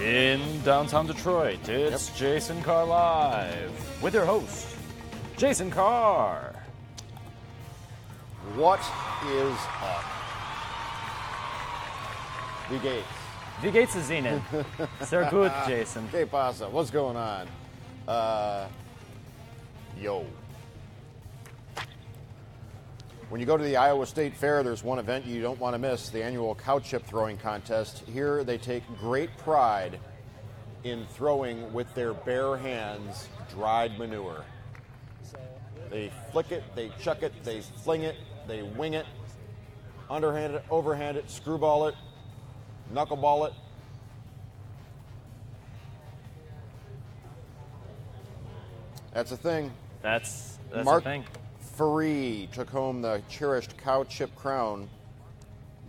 In downtown Detroit, it's Jason Carr Live with your host, Jason Carr. What is up? V Gates. Wie geht's es Ihnen? Sehr gut, Jason. ¿Qué pasa? What's going on? Yo. When you go to the Iowa State Fair, there's one event you don't want to miss, the annual cow chip throwing contest. Here they take great pride in throwing with their bare hands dried manure. They flick it, they chuck it, they fling it, they wing it, underhand it, overhand it, screwball it, knuckleball it. That's a thing. That's Mark a thing. Faree took home the cherished cow chip crown,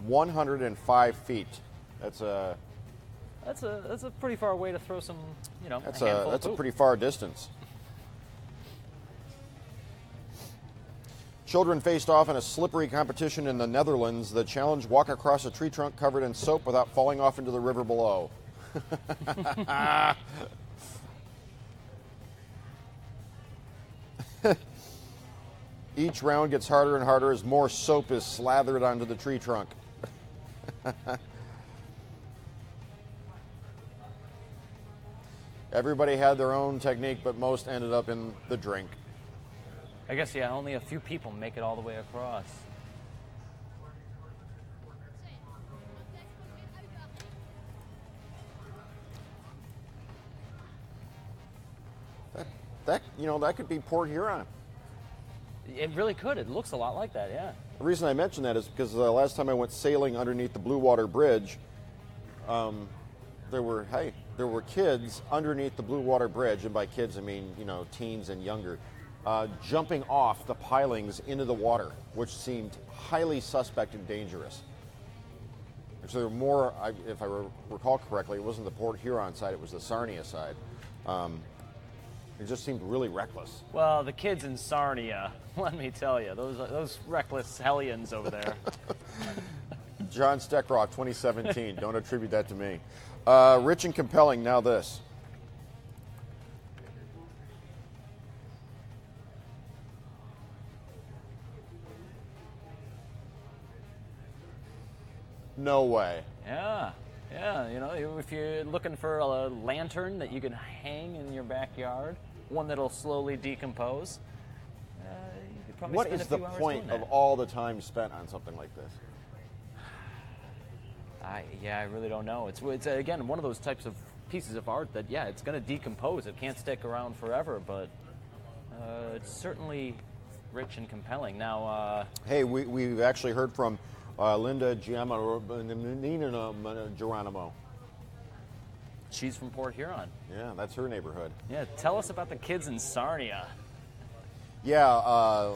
105 feet. That's a pretty far way to throw some, that's a handful a of poop. pretty far distance. Children faced off in a slippery competition in the Netherlands. The challenge: walk across a tree trunk covered in soap without falling off into the river below. Each round gets harder and harder as more soap is slathered onto the tree trunk. Everybody had their own technique, but most ended up in the drink. I guess, only a few people make it all the way across. That could be Port Huron. It really could. It looks a lot like that, yeah. The reason I mention that is because the last time I went sailing underneath the Blue Water Bridge, there were kids underneath the Blue Water Bridge, and by kids I mean teens and younger, jumping off the pilings into the water, which seemed highly suspect and dangerous. So there were more, if I recall correctly, it wasn't the Port Huron side; it was the Sarnia side. It just seemed really reckless. Well, the kids in Sarnia, let me tell you, those reckless hellions over there. John Steckroth, 2017. Don't attribute that to me. Rich and compelling. Now this. No way. Yeah. If you're looking for a lantern that you can hang in your backyard, one that'll slowly decompose, you could probably What spend is a the few hours point doing of that. all the time spent on something like this? I really don't know. It's again one of those types of pieces of art that it's going to decompose. It can't stick around forever, but it's certainly rich and compelling. Now, Hey, we've actually heard from Linda Geronimo. she's from Port Huron. Yeah, that's her neighborhood. Yeah, tell us about the kids in Sarnia. Yeah,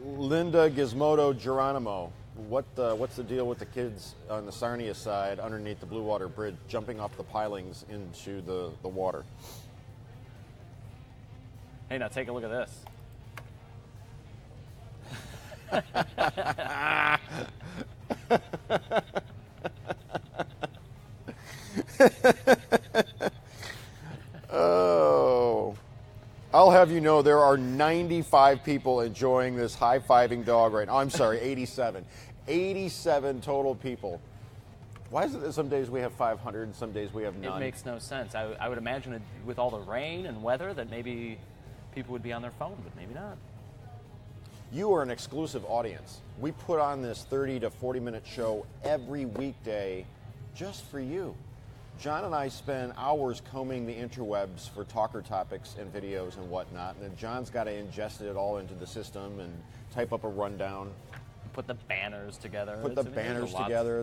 Linda Gizmodo Geronimo. What's the deal with the kids on the Sarnia side underneath the Blue Water Bridge jumping off the pilings into the water? Hey, now take a look at this. Oh, I'll have you know there are 95 people enjoying this high-fiving dog right now. I'm sorry, 87. 87 total people. Why is it that some days we have 500 and some days we have none? It makes no sense. I would imagine with all the rain and weather that maybe people would be on their phone, but maybe not. You are an exclusive audience. We put on this 30 to 40-minute show every weekday just for you. John and I spend hours combing the interwebs for talker topics and videos and whatnot, and then John's got to ingest it all into the system and type up a rundown. Put the banners together.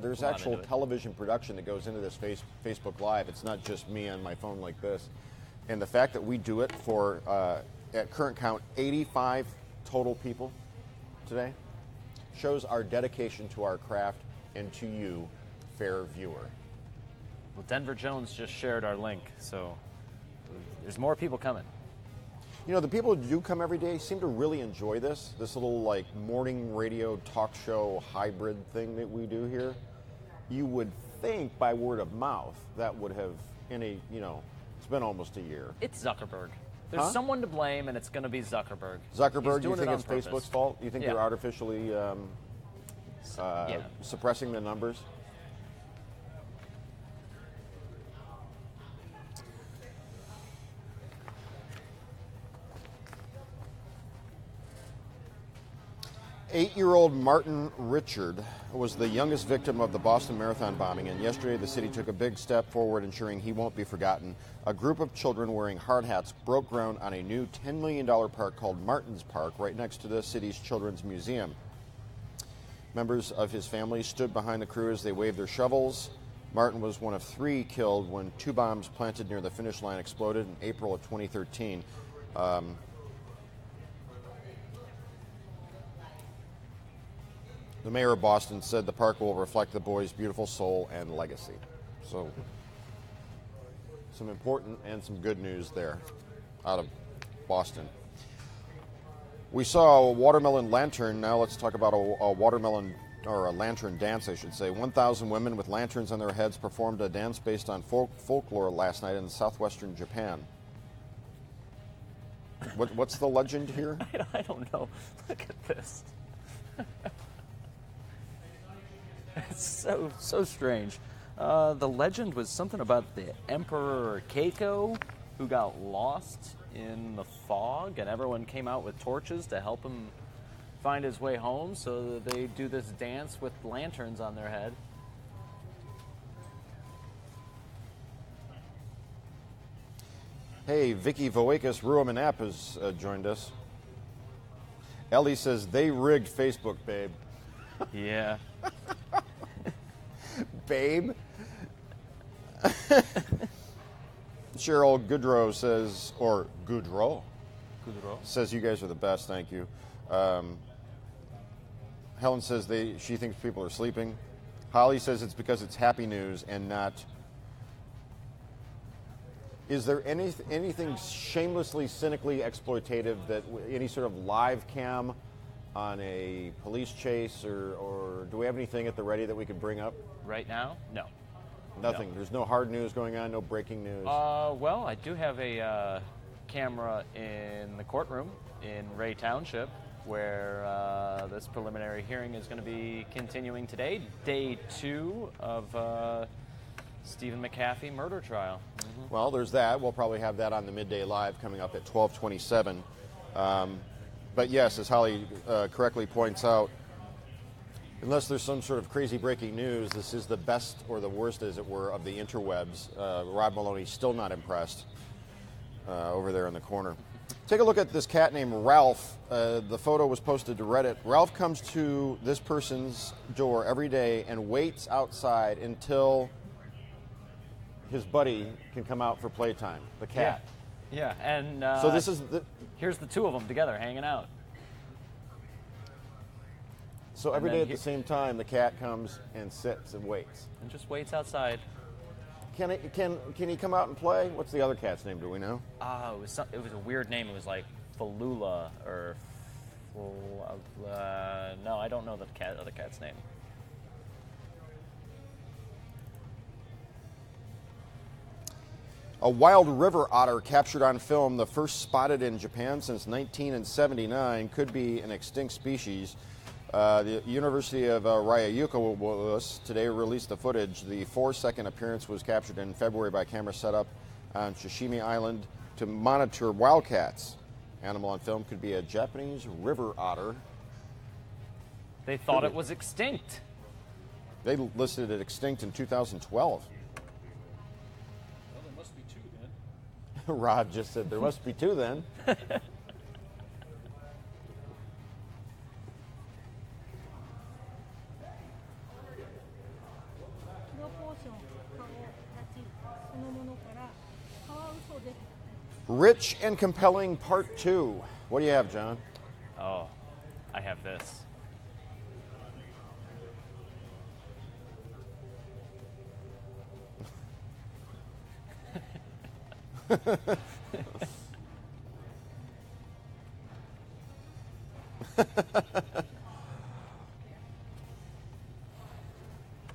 There's actual television production that goes into this Facebook Live. It's not just me on my phone like this. And the fact that we do it for, at current count, 85 total people today shows our dedication to our craft and to you, fair viewer. Well, Denver Jones just shared our link, so there's more people coming. You know, the people who do come every day seem to really enjoy this little morning radio talk show hybrid thing that we do here. You would think by word of mouth that would have it's been almost a year. It's Zuckerberg. There's someone to blame, and it's going to be Zuckerberg. Zuckerberg, He's you doing think it it's on purpose. Facebook's fault? You think Yeah. they're artificially suppressing the numbers? Eight-year-old Martin Richard was the youngest victim of the Boston Marathon bombing, and yesterday the city took a big step forward ensuring he won't be forgotten. A group of children wearing hard hats broke ground on a new $10 million park called Martin's Park right next to the city's Children's Museum. Members of his family stood behind the crew as they waved their shovels. Martin was one of 3 killed when 2 bombs planted near the finish line exploded in April of 2013. The mayor of Boston said the park will reflect the boy's beautiful soul and legacy. So, some important and some good news there out of Boston. We saw a watermelon lantern. Now let's talk about a watermelon, or a lantern dance, I should say. 1,000 women with lanterns on their heads performed a dance based on folklore last night in southwestern Japan. What's the legend here? I don't know. Look at this. It's so strange. The legend was something about the Emperor Keiko, who got lost in the fog, and everyone came out with torches to help him find his way home. So they do this dance with lanterns on their head. Hey, Vicky Voakis Ruomanap has joined us. Ellie says they rigged Facebook, babe. Yeah. Babe. Cheryl Goodrow says, or Goodrow says, you guys are the best. Thank you. Helen says she thinks people are sleeping. Holly says it's because it's happy news and not. Is there anything shamelessly, cynically exploitative that any sort of live cam on a police chase, or do we have anything at the ready that we could bring up? Right now? No. Nothing. No. There's no hard news going on, no breaking news. Well, I do have a camera in the courtroom in Ray Township where this preliminary hearing is going to be continuing today, day 2 of Stephen McAfee murder trial. Mm-hmm. Well, there's that. We'll probably have that on the Midday Live coming up at 12:27. But yes, as Holly correctly points out, unless there's some sort of crazy breaking news, this is the best or the worst, as it were, of the interwebs. Rob Maloney's still not impressed over there in the corner. Take a look at this cat named Ralph. The photo was posted to Reddit. Ralph comes to this person's door every day and waits outside until his buddy can come out for playtime, the cat. Yeah, and So this is here's the 2 of them together hanging out. so every day at the same time, the cat comes and sits and waits. And just waits outside. Can he come out and play? What's the other cat's name? Do we know? It was a weird name. It was like Falula or no, I don't know the other cat's name. A wild river otter captured on film, the first spotted in Japan since 1979, could be an extinct species. The University of Ryukyuka today released the footage. The 4-second appearance was captured in February by camera set up on Shishimi Island to monitor wildcats. Animal on film could be a Japanese river otter. They thought it was extinct. They listed it extinct in 2012. Rod just said there must be 2 then. Rich and compelling part 2. What do you have, John? Oh, I have this.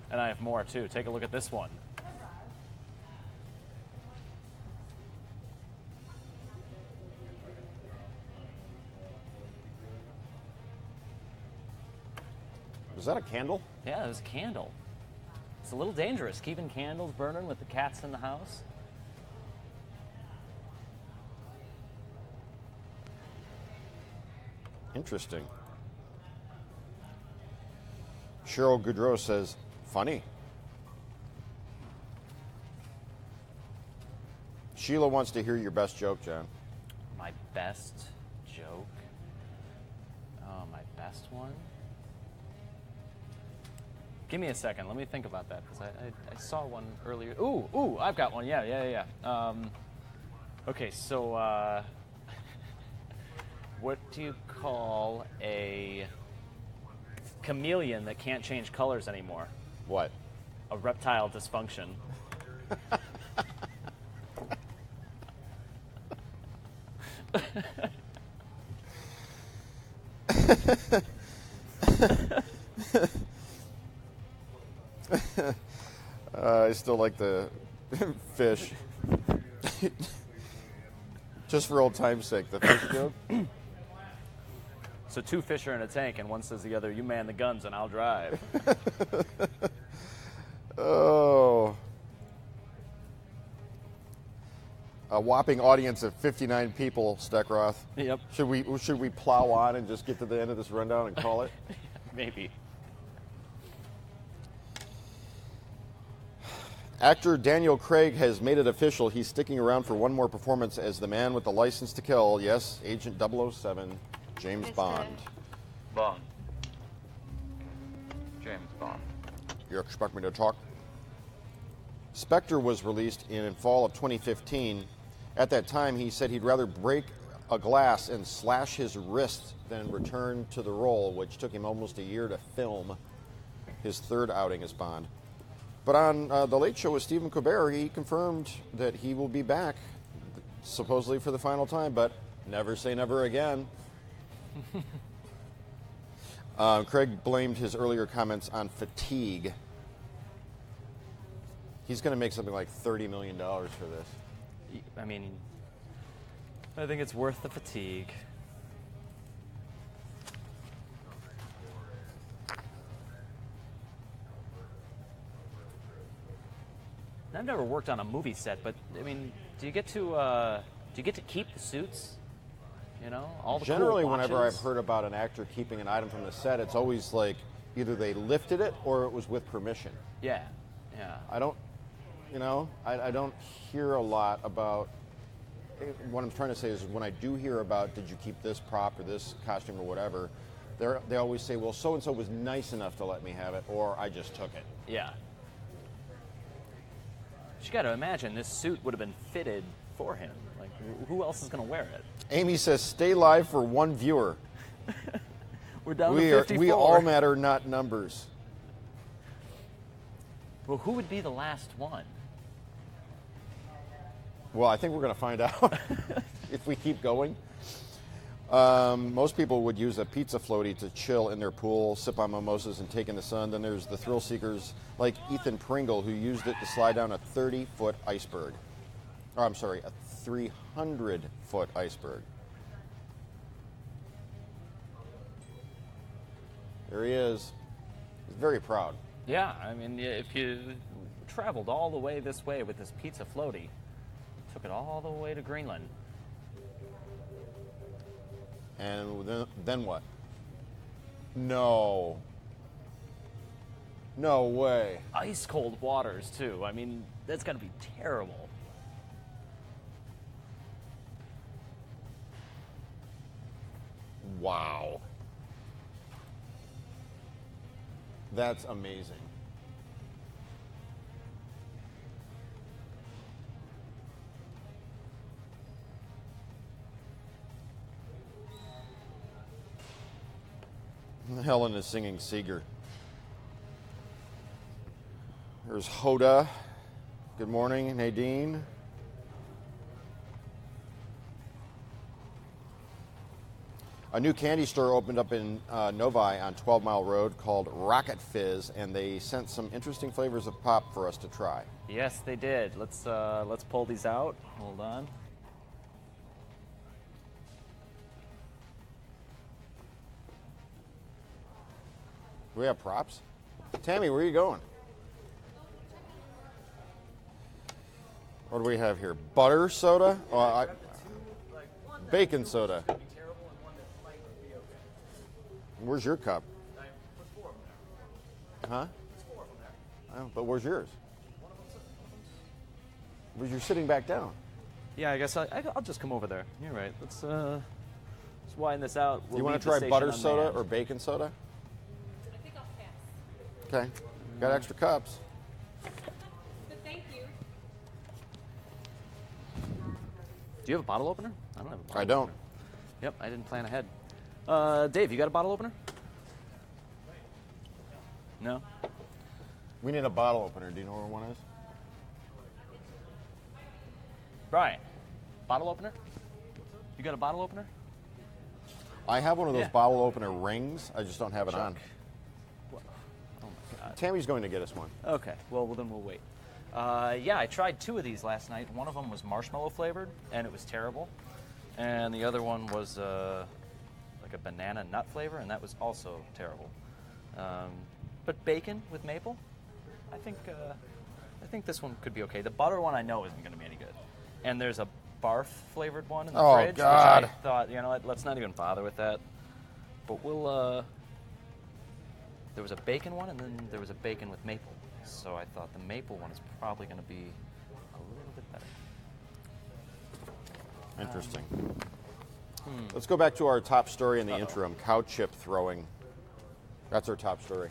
And I have more too. Take a look at this one. Is that a candle? Yeah, it was a candle. It's a little dangerous, keeping candles burning with the cats in the house. Interesting. Cheryl Goudreau says, funny. Sheila wants to hear your best joke, John. My best joke? Oh, my best one? Give me a second. Let me think about that, because I saw one earlier. Ooh, I've got one. Yeah. Okay, so what do you call a chameleon that can't change colors anymore? What? A reptile dysfunction. I still like the fish. Just for old time's sake, the fish joke. So two fish are in a tank, and one says to the other, "You man the guns, and I'll drive." Oh. A whopping audience of 59 people, Steckroth. Yep. Should we plow on and just get to the end of this rundown and call it? Maybe. Actor Daniel Craig has made it official. He's sticking around for one more performance as the man with the license to kill. Yes, Agent 007, James Bond. Bond. James Bond. You expect me to talk? Spectre was released in fall of 2015. At that time, he said he'd rather break a glass and slash his wrist than return to the role, which took him almost a year to film his third outing as Bond. But on The Late Show with Stephen Colbert, he confirmed that he will be back, supposedly for the final time, but never say never again. Craig blamed his earlier comments on fatigue. He's going to make something like $30 million for this. I mean, I think it's worth the fatigue. I've never worked on a movie set, but I mean, do you get to keep the suits? You know, all the Generally, cool whenever watches? I've heard about an actor keeping an item from the set, it's always like either they lifted it or it was with permission. Yeah. I don't hear a lot about. What I'm trying to say is, when I do hear about, did you keep this prop or this costume or whatever, they always say, well, so and so was nice enough to let me have it, or I just took it. Yeah. But you got to imagine this suit would have been fitted for him. Like, who else is going to wear it? Amy says, "Stay live for one viewer." We're down to 54. We all matter, not numbers. Well, who would be the last one? Well, I think we're going to find out if we keep going. Most people would use a pizza floaty to chill in their pool, sip on mimosas, and take in the sun. Then there's the thrill seekers like Ethan Pringle, who used it to slide down a 30-foot iceberg. Oh, I'm sorry, a 300-foot iceberg. There he is. He's very proud. Yeah, I mean, if you traveled all the way this way with this pizza floaty, took it all the way to Greenland. And then what? No. No way. Ice cold waters, too. I mean, that's got to be terrible. Wow. That's amazing. Helen is singing Seeger. There's Hoda. Good morning, Nadine. A new candy store opened up in Novi on 12 Mile Road called Rocket Fizz, and they sent some interesting flavors of pop for us to try. Yes, they did. Let's pull these out. Hold on. Do we have props? Tammy, where are you going? What do we have here? Butter soda? Bacon soda. Where's your cup? Huh? But where's yours? But you're sitting back down. Yeah, I guess I'll just come over there. You're right. Let's widen this out. We'll you want leave to the try station butter soda unmanned. or bacon soda? I think I'll pass. Okay. Got extra cups. But thank you. Do you have a bottle opener? I don't have a bottle I don't. opener. Yep, I didn't plan ahead. Dave, you got a bottle opener? No? We need a bottle opener. Do you know where one is? Brian, bottle opener? You got a bottle opener? I have one of those Yeah. bottle opener rings. I just don't have it Chuck. on. What? Oh my God. Tammy's going to get us one. Okay, well then we'll wait. Yeah, I tried 2 of these last night. One of them was marshmallow flavored, and it was terrible. And the other one was like a banana nut flavor, and that was also terrible. But bacon with maple, I think this one could be okay. The butter one I know isn't going to be any good. And there's a barf flavored one in the Oh, fridge, God. which I thought, you know what, let's not even bother with that. But we'll. There was a bacon one, and then there was a bacon with maple. So I thought the maple one is probably going to be a little bit better. Interesting. Let's go back to our top story in the interim, cow chip throwing. That's our top story.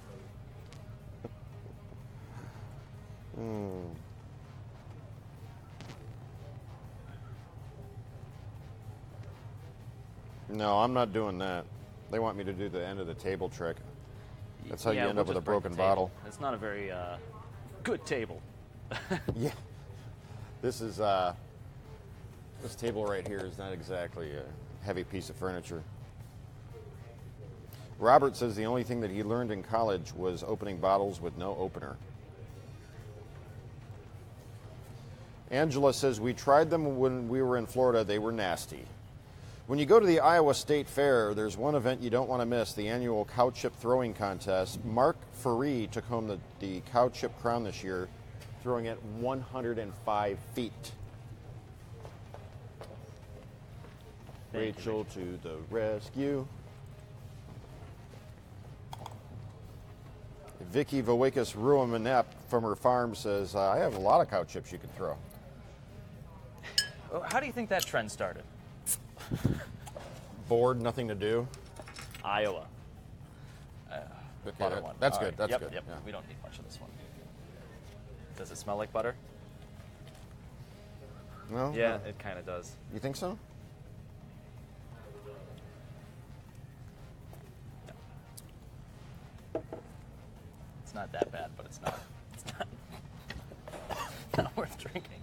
No, I'm not doing that. They want me to do the end of the table trick. That's how you end up with a just break the broken table. bottle. It's not a very good table. Yeah. This is this table right here is not exactly a heavy piece of furniture. Robert says the only thing that he learned in college was opening bottles with no opener. Angela says we tried them when we were in Florida. They were nasty. When you go to the Iowa State Fair, there's one event you don't want to miss, the annual cow chip throwing contest. Mark Faree took home the cow chip crown this year, throwing it 105 feet. Thank you, Rachel to the rescue. Vicky Vowakas Ruamanep from her farm says, I have a lot of cow chips you can throw. How do you think that trend started? Bored, nothing to do. Iowa. Okay, Butter one. that's All good. right. That's Yep, good. Yep. Yeah. We don't need much of this one. Does it smell like butter? No? Yeah, it kind of does. You think so? It's not that bad, but it's not. It's not worth drinking.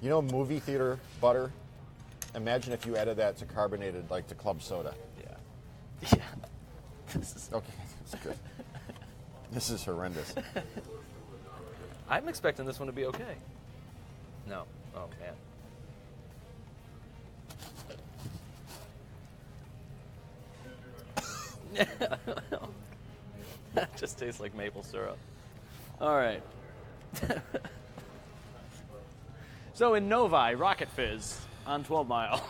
You know, movie theater butter? Imagine if you added that to carbonated, like to club soda. Yeah. Yeah. This is. Okay, that's good. This is horrendous. I'm expecting this one to be okay. No. Oh man. That just tastes like maple syrup. All right. So in Novi, Rocket Fizz on 12 Mile.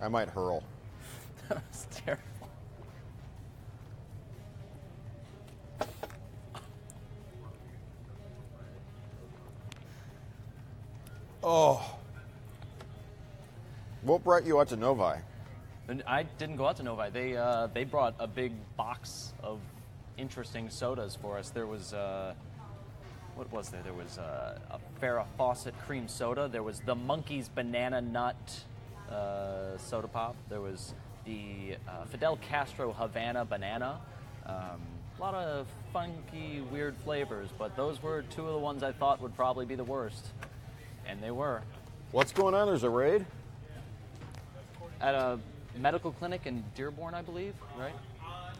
I might hurl. That's terrible. Oh. What brought you out to Novi? And I didn't go out to Novi. They brought a big box of interesting sodas for us. There was what was there? There was a Farrah Fawcett cream soda. There was the Monkey's banana nut soda pop. There was the Fidel Castro Havana banana. A lot of funky, weird flavors, but those were two of the ones I thought would probably be the worst. And they were. What's going on? There's a raid? At a medical clinic in Dearborn, I believe, right? On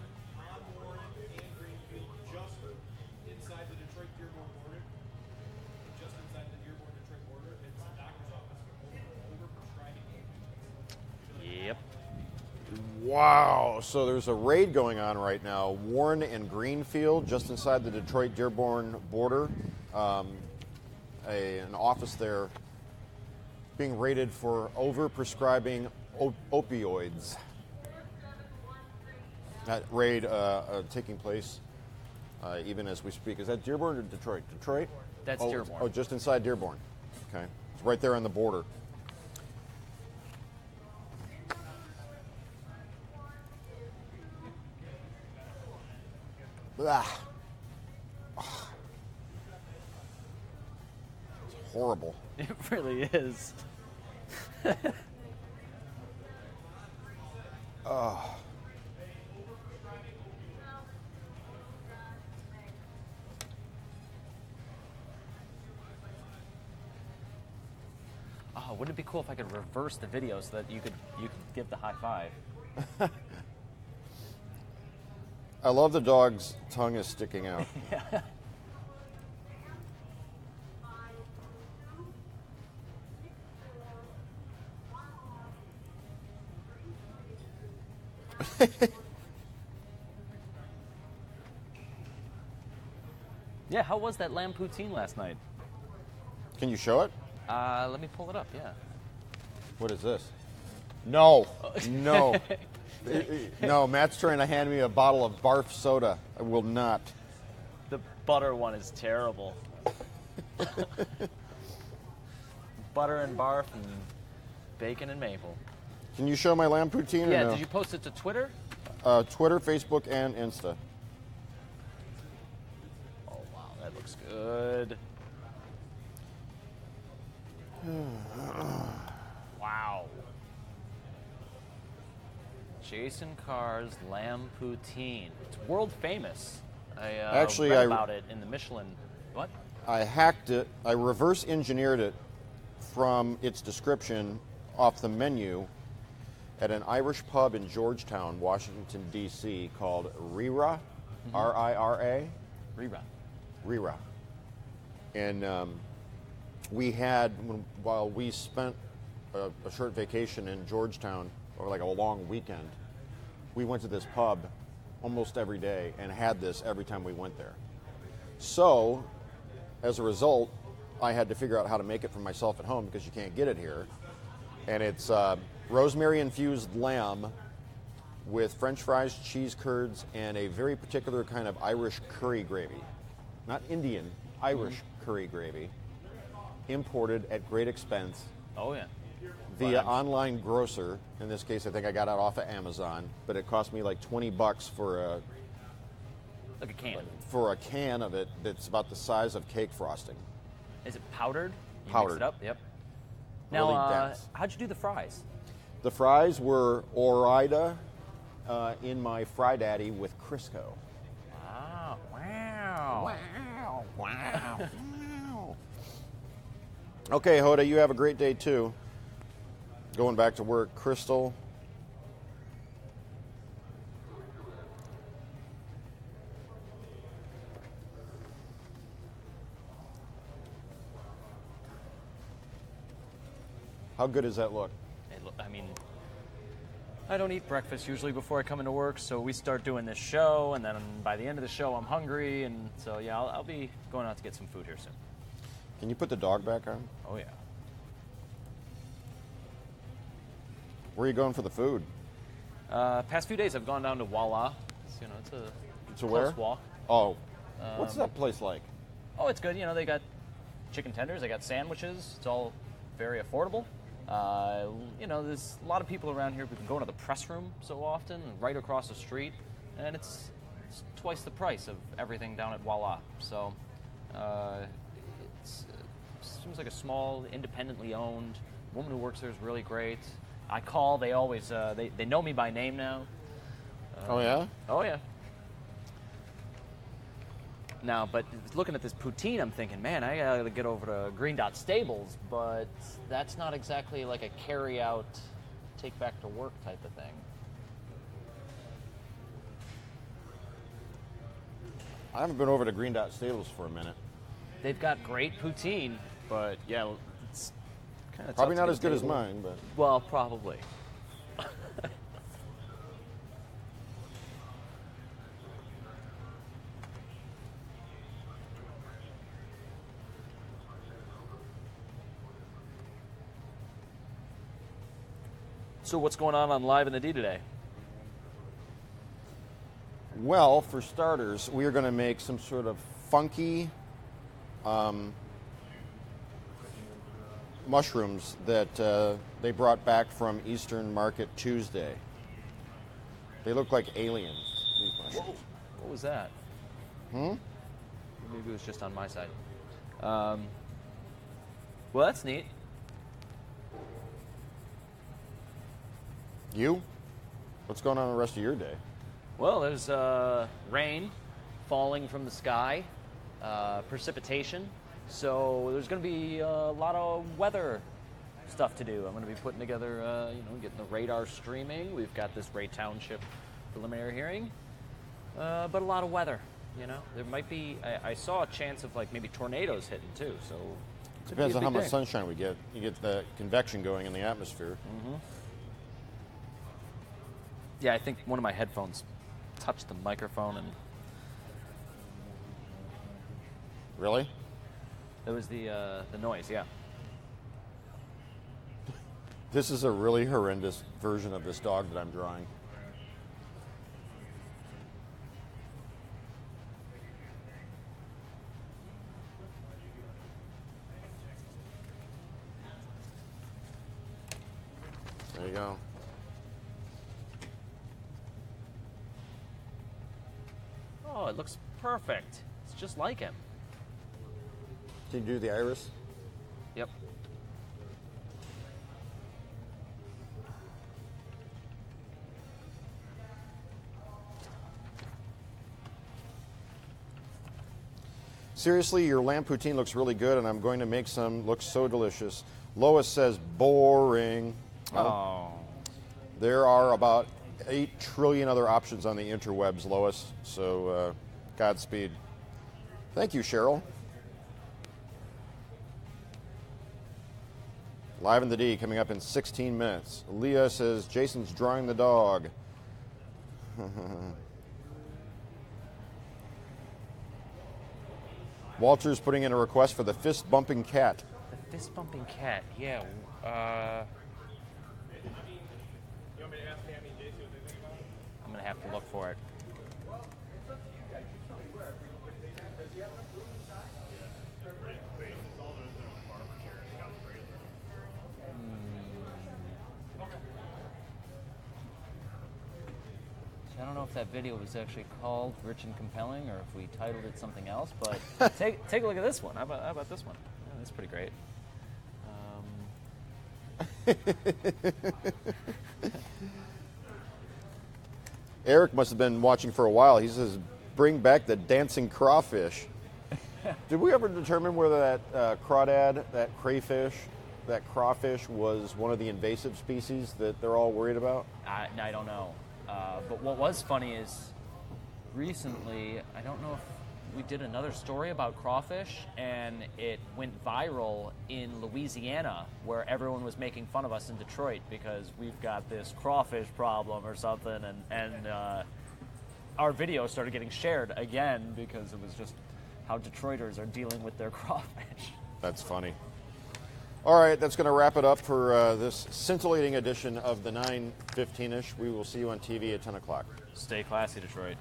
Warren and Greenfield, just inside the Detroit-Dearborn border. Just inside the Dearborn-Detroit border. It's a doctor's office for overprescribing agents. Yep. Wow. So there's a raid going on right now. Warren and Greenfield, just inside the Detroit-Dearborn border. An office there being raided for overprescribing opioids. That raid taking place even as we speak. Is that Dearborn or Detroit? Detroit? That's Dearborn. Oh, just inside Dearborn. Okay. It's right there on the border. Ah. It's horrible. It really is. Oh, wouldn't it be cool if I could reverse the video so that you could give the high five? I love the dog's tongue is sticking out. Yeah. Yeah, how was that lamb poutine last night? Can you show it? Let me pull it up, yeah. What is this? No. No. No, Matt's trying to hand me a bottle of barf soda. I will not. The butter one is terrible. Butter and barf and bacon and maple. Can you show my lamb poutine? Yeah, or no? did you post it to Twitter? Twitter, Facebook, and Insta. Oh, wow, that looks good. Wow. Jason Carr's lamb poutine. It's world famous. I read about it in the Michelin. What? I hacked it. I reverse engineered it from its description off the menu at an Irish pub in Georgetown, Washington, D.C. called Rira, R-I-R-A. Rira. Rira. And we had, while we spent a short vacation in Georgetown, or like a long weekend, we went to this pub almost every day and had this every time we went there. So, as a result, I had to figure out how to make it for myself at home because you can't get it here. And it's rosemary-infused lamb with French fries, cheese curds, and a very particular kind of Irish curry gravy. Not Indian, Irish curry gravy, imported at great expense Oh, yeah. via online grocer. In this case, I think I got it off of Amazon, but it cost me like $20 for Like a can. a can of it that's about the size of cake frosting. Is it powdered? You Powdered. Mix it up? Yep. Really Now, dense. how'd you do the fries? The fries were Ore-Ida in my Fry Daddy with Crisco. Wow. Wow. Wow. Okay, Hoda, you have a great day too. Going back to work. Crystal. How good does that look? I mean, I don't eat breakfast usually before I come into work, so we start doing this show, and then by the end of the show, I'm hungry, and so yeah, I'll be going out to get some food here soon. Can you put the dog back on? Oh yeah. Where are you going for the food? Past few days, I've gone down to Voila. It's a To close where? walk. Oh, what's that place like? Oh, it's good. They got chicken tenders, they got sandwiches. It's all very affordable. There's a lot of people around here who can go into the press room so often, right across the street, and it's twice the price of everything down at Voila. So it seems like a small, independently owned. Woman who works there is really great. I call. They always they know me by name now. Oh yeah. Oh yeah. Now, but looking at this poutine, I'm thinking, man, I gotta get over to Green Dot Stables, but that's not exactly like a carry-out, take back to work type of thing. I haven't been over to Green Dot Stables for a minute. They've got great poutine, but yeah, it's kind of Probably not as good as mine, but Well, probably. So what's going on Live in the D today? well, for starters, we are going to make some sort of funky mushrooms that they brought back from Eastern Market Tuesday. They look like aliens, these mushrooms. What was that? Maybe it was just on my side. Well, that's neat. You? What's going on the rest of your day? Well, there's rain falling from the sky, precipitation. So there's going to be a lot of weather stuff to do. I'm going to be putting together, getting the radar streaming. We've got this Ray Township preliminary hearing, but a lot of weather. There might be. I saw a chance of like maybe tornadoes hitting too. So Depends on how much sunshine we get. You get the convection going in the atmosphere. Mm-hmm. Yeah, I think one of my headphones touched the microphone and Really? it was the noise. Yeah. This is a really horrendous version of this dog that I'm drawing. There you go. Oh, it looks perfect. It's just like him. Can you do the iris? Yep. Seriously, your lamb poutine looks really good, and I'm going to make some. Looks so delicious. Lois says, boring. Oh. There are about 8 trillion other options on the interwebs, Lois, so Godspeed. Thank you, Cheryl. Live in the D coming up in 16 minutes. Leah says, Jason's drawing the dog. Walter's putting in a request for the fist-bumping cat. The fist bumping cat. Yeah. I'm gonna have to look for it. I don't know if that video was actually called Rich and Compelling or if we titled it something else, but take a look at this one. How about this one? Yeah, that's pretty great. Eric must have been watching for a while. He says, bring back the dancing crawfish. Did we ever determine whether that crawdad, that crayfish, that crawfish was one of the invasive species that they're all worried about? I don't know. But what was funny is recently, I don't know if we did another story about crawfish, and it went viral in Louisiana, where everyone was making fun of us in Detroit because we've got this crawfish problem or something, and our video started getting shared again because it was just how Detroiters are dealing with their crawfish. That's funny. All right, that's going to wrap it up for this scintillating edition of the 9:15ish. We will see you on TV at 10 o'clock. Stay classy, Detroit.